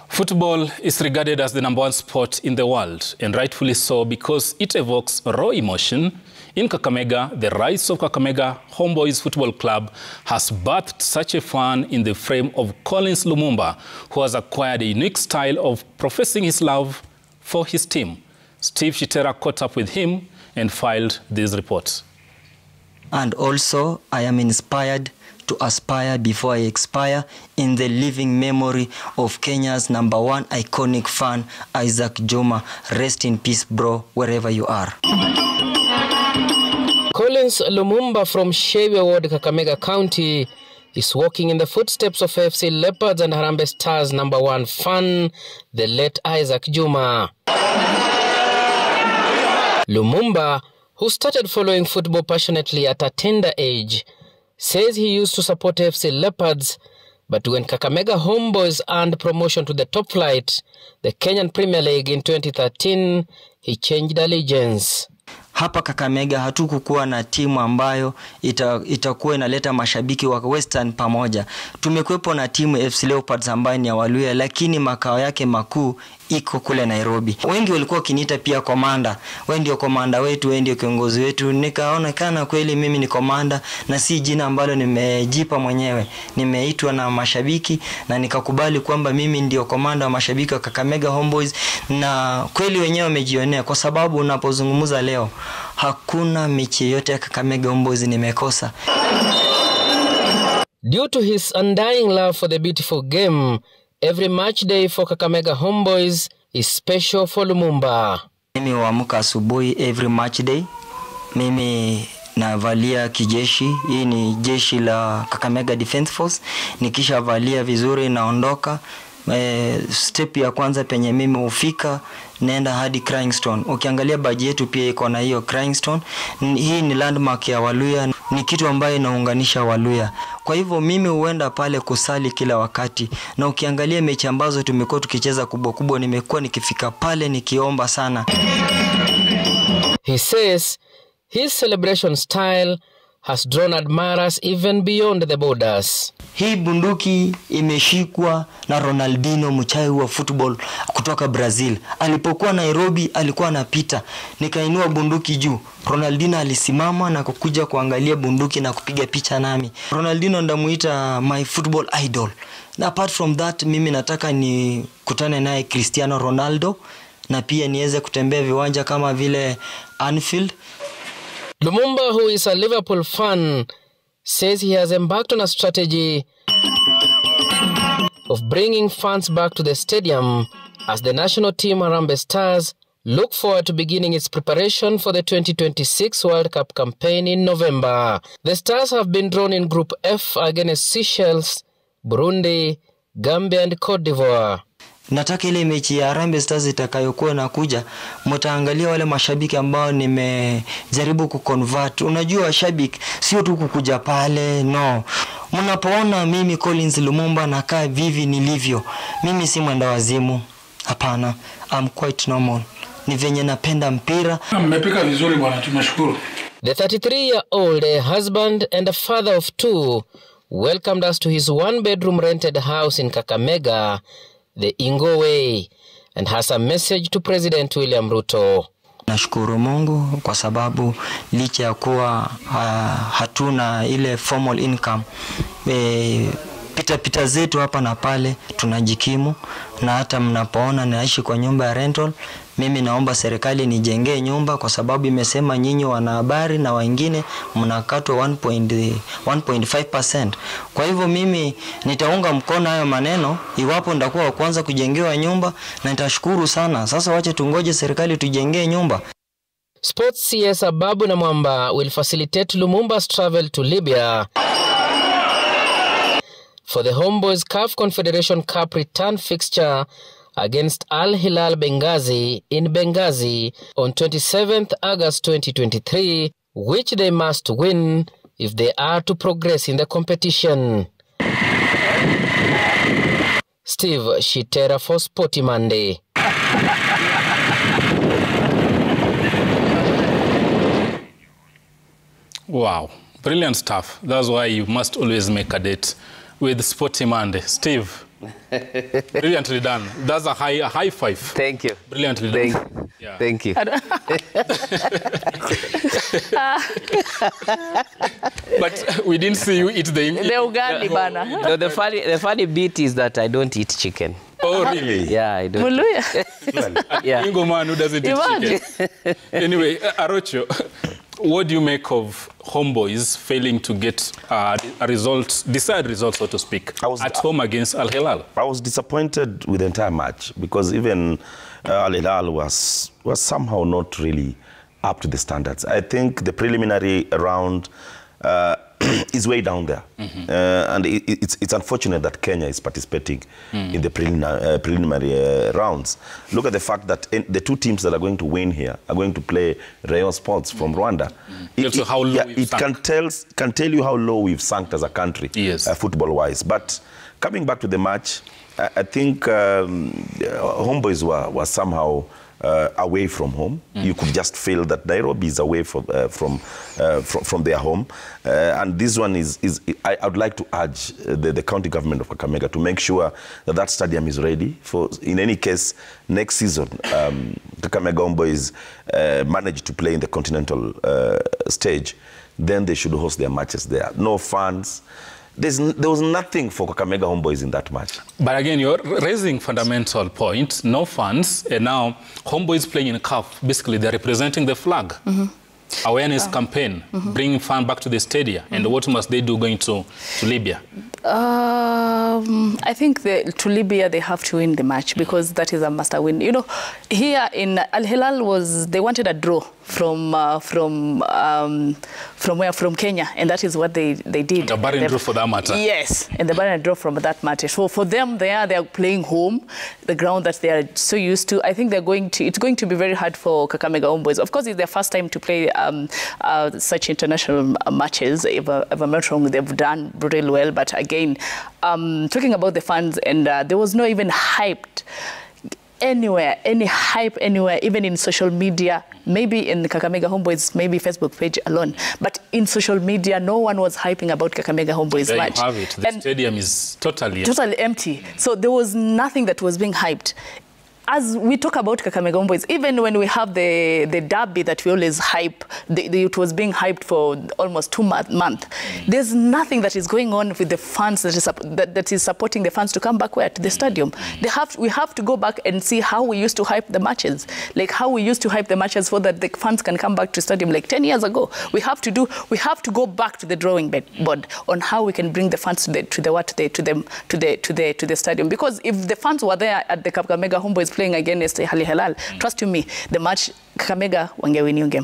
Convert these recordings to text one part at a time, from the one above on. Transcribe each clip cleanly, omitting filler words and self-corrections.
Football is regarded as the #1 sport in the world, and rightfully so, because it evokes raw emotion. In Kakamega, the rise of Kakamega Homeboyz Football Club has birthed such a fan in the frame of Collins Lumumba, who has acquired a unique style of professing his love for his team. Steve Shitera caught up with him and filed this report. And also, I am inspired to aspire before I expire in the living memory of Kenya's #1 iconic fan, Isaac Juma. Rest in peace, bro, wherever you are. Collins Lumumba from Shewe Ward, Kakamega County, is walking in the footsteps of FC Leopards and Harambee Stars #1 fan, the late Isaac Juma. Lumumba, who started following football passionately at a tender age, says he used to support FC Leopards, but when Kakamega Homeboyz earned promotion to the top flight, the Kenyan Premier League in 2013, he changed allegiance. Hapa Kakamega hatukukuwa na timu ambayo itakuwa inaleta mashabiki wa Western pamoja. Tumekuwepo na timu FC Leopards ambayo ni ya Waluya, lakini makao yake makuu iko kule Nairobi. Wengi walikuwa kiniita pia komanda. Wewe ndio komanda wetu, wewe ndio kiongozi wetu. Nikaonekana kweli mimi ni komanda na si jina ambalo nimejipa mwenyewe. Nimeitwa na mashabiki na nikakubali kwamba mimi ndio komanda wa mashabiki wa Kakamega Homeboyz, na kweli wenyewe wamejionea, kwa sababu unapozungumza leo hakuna mechi yote ya Kakamega Homeboyz nimekosa. Due to his undying love for the beautiful game, every match day for Kakamega Homeboyz is special for Lumumba. Mimi huamka asubuhi every match day. Mimi navalia kijeshi. Hii ni jeshi la Kakamega Defense Force. Nikisha valia vizuri naondoka. Step ya kwanza penye mimi hufika, naenda hadi Crying Stone. Ukiangalia baji yetu pia iko na hiyo Crying Stone. Hii ni landmark ya Waluya, ni kitu ambayo inaunganisha Waluya. Kwa hivyo mimi huenda pale kusali kila wakati, na ukiangalia mechi ambazo tumekuwa tukicheza kubwa kubwa, nimekuwa nikifika pale nikiomba sana. He says his celebration style has drawn admirers even beyond the borders. Hii bunduki imeshikwa na Ronaldinho, mchai wa football kutoka Brazil. Alipokuwa Nairobi alikuwa anapita, nikainua bunduki juu. Ronaldinho alisimama na kukuja kuangalia bunduki na kupiga picha nami. Ronaldinho ndamuita my football idol. Na apart from that, mimi nataka ni kutane naye Cristiano Ronaldo, na pia niweze kutembea viwanja kama vile Anfield. Lumumba, who is a Liverpool fan, says he has embarked on a strategy of bringing fans back to the stadium as the national team Harambee Stars look forward to beginning its preparation for the 2026 World Cup campaign in November. The Stars have been drawn in Group F against Seychelles, Burundi, Gambia and Cote d'Ivoire. Nataka ile mechi ya Harambee Stars itakayokuwa inakuja, mtaangalia wale mashabiki ambao nimejaribu kuconvert. Unajua shabiki sio tu kukuja pale, no. Mnapoona mimi Collins Lumumba nakaa vivi nilivyo, mimi si mwenda wazimu. Hapana, I'm quite normal. Ni venye napenda mpira. Mmepika vizuri bwana, tunashukuru. The 33-year-old, a husband and a father of 2, welcomed us to his one-bedroom rented house in Kakamega, the Ingo Way, and has a message to President William Ruto. Nashukuru Mungu kwa sababu licha ya kuwa hatuna ile formal income, pita zetu hapa na pale tunajikimu, na hata mnapoona naishi kwa nyumba ya rental, mimi naomba serikali nijengee nyumba, kwa sababu imesema nyinyi wanahabari na wengine mnakatwa 1.5%. Kwa hivyo mimi nitaunga mkono hayo maneno iwapo ndakuwa wa kwanza kujengewa nyumba, na nitashukuru sana. Sasa wache tungoje serikali tujengee nyumba. Sports CS Ababu na Mwamba will facilitate Lumumba's travel to Libya for the Homeboyz CAF Confederation Cup return fixture against Al Hilal Benghazi in Benghazi on 27th August 2023, which they must win if they are to progress in the competition. Steve Shitera for Sporty Monday. Wow. Brilliant stuff. That's why you must always make a date with Sporty Monday. Steve, brilliantly done. That's a high five. Thank you. Brilliantly done. Yeah. Thank you. But we didn't see you eat the ugali bana. No, the funny bit is that I don't eat chicken. Oh, really? Yeah, I don't. Yeah. Ingo man who doesn't eat chicken. Anyway, Arocho, what do you make of Homeboyz failing to get a desired result, so to speak, at home against Al Hilal? I was disappointed with the entire match because even Al Hilal was somehow not really up to the standards. I think the preliminary round is way down there. And it's unfortunate that Kenya is participating in the preliminary rounds. Look at the fact that the two teams that are going to win here are going to play Rayon Sports from Rwanda. It can tell you how low we've sunk as a country, football-wise. But coming back to the match, I think Homeboyz were somehow away from home. You could just feel that Nairobi is away from their home. And this one I would like to urge the county government of Kakamega to make sure that that stadium is ready for, in any case, next season, Kakamega Homeboyz managed to play in the continental stage, then they should host their matches there. No fans. There was nothing for Kakamega Homeboyz in that match. But again, you're raising fundamental point. No fans, and now Homeboyz playing in CAF. Basically, they're representing the flag. Awareness campaign, bringing fans back to the stadium. And what must they do going to Libya? I think to Libya they have to win the match because that is a must win. You know, here in Al Hilal they wanted a draw from Kenya, and that is what they did. The barren draw for that matter. Yes, and the barren draw from that matter. So for them, they are playing home, the ground that they are so used to. I think it's going to be very hard for Kakamega Homeboyz. Of course, it's their first time to play such international matches. If I'm not wrong, they've done really well. But again, talking about the fans, and there was no even hyped anywhere, any hype anywhere, even in social media, maybe in the Kakamega Homeboyz, maybe Facebook page alone. But in social media, no one was hyping about Kakamega Homeboyz match. There you have it. The stadium is totally empty. So there was nothing that was being hyped. As we talk about Kakamega Homeboyz, even when we have the derby that we always hype, it was being hyped for almost 2 months. There's nothing that is going on with the fans that is supporting the fans to come back to the stadium. We have to go back and see how we used to hype the matches, like how we used to hype the matches so that the fans can come back to stadium like 10 years ago. We have to go back to the drawing board on how we can bring the fans to the stadium. Because if the fans were there at the Kakamega Homeboyz playing against Al Hilal, trust you me, the match Kakamega wangewin your game.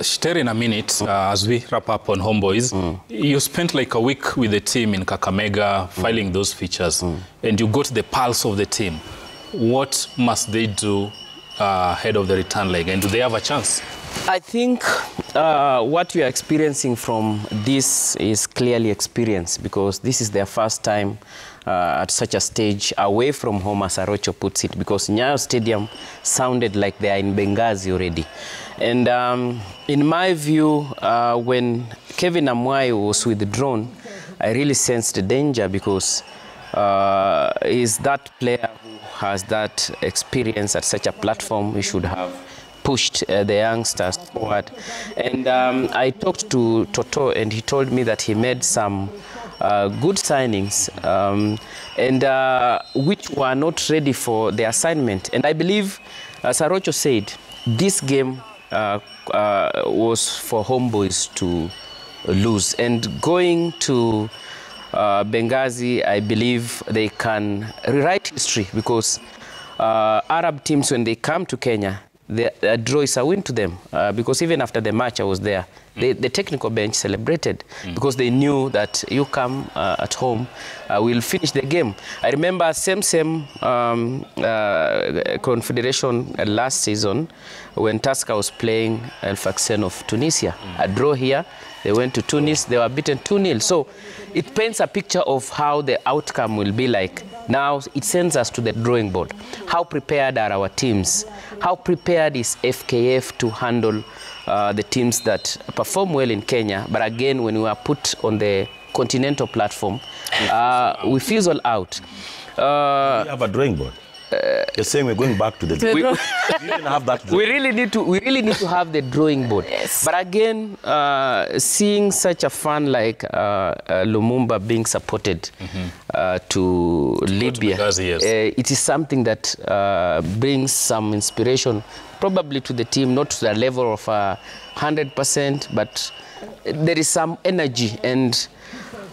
Shter, in a minute, as we wrap up on Homeboyz, you spent like a week with the team in Kakamega, filing those features, and you got the pulse of the team. What must they do ahead of the return leg, and do they have a chance? I think what we are experiencing from this is clearly experience, because this is their first time at such a stage away from home, as Arocho puts it, because Nyayo Stadium sounded like they are in Benghazi already. And in my view, when Kevin Amwayo was withdrawn, I really sensed the danger, because he's that player who has that experience at such a platform. We should have pushed the youngsters forward. And I talked to Toto, and he told me that he made some good signings, and which were not ready for the assignment. And I believe, as Arocho said, this game was for Homeboyz to lose. And going to Benghazi, I believe they can rewrite history, because Arab teams, when they come to Kenya, the draw is a win to them, because even after the match I was there, the technical bench celebrated, because they knew that you come at home, we'll finish the game. I remember same confederation last season when Tusker was playing El Faxen of Tunisia. A draw here, they went to Tunis, they were beaten 2-0. So it paints a picture of how the outcome will be like. Now it sends us to the drawing board. How prepared are our teams? How prepared is FKF to handle the teams that perform well in Kenya. But again, when we are put on the continental platform, we fizzle out. We have a drawing board. You're saying we're going back to the drawing board. We didn't have that. We really need to have the drawing board. Yes. But again, seeing such a fund like Lumumba being supported to Libya, it is something that brings some inspiration, probably to the team, not to the level of 100%, but there is some energy. And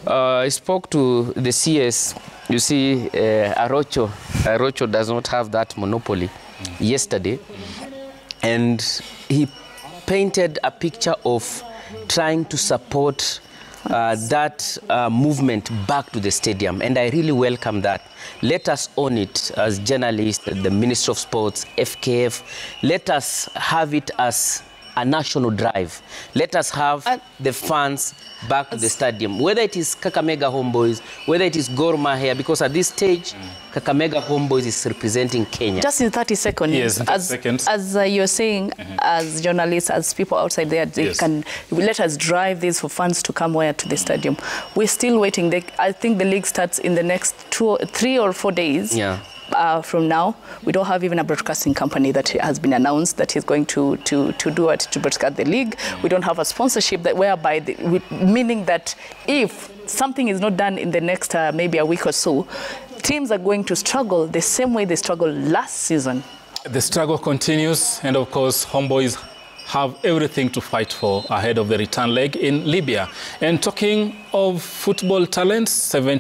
I spoke to the CS. You see, Arocho does not have that monopoly yesterday. And he painted a picture of trying to support that movement back to the stadium. And I really welcome that. Let us own it as journalists, the Ministry of Sports, FKF. Let us have it as a national drive. Let us have the fans back to the stadium, whether it is Kakamega Homeboyz, whether it is Gor Mahia, because at this stage, Kakamega Homeboyz is representing Kenya. Just in 30 seconds, yes, 30 seconds. As you're saying, as journalists, as people outside there, they can let us drive this for fans to come where to the stadium. We're still waiting. I think the league starts in the next 3 or 4 days. Yeah. From now, we don't have even a broadcasting company that has been announced that is going to broadcast the league. We don't have a sponsorship that whereby, meaning that if something is not done in the next maybe a week or so, teams are going to struggle the same way they struggled last season. The struggle continues, and of course, Homeboyz have everything to fight for ahead of the return leg in Libya. And talking of football talents,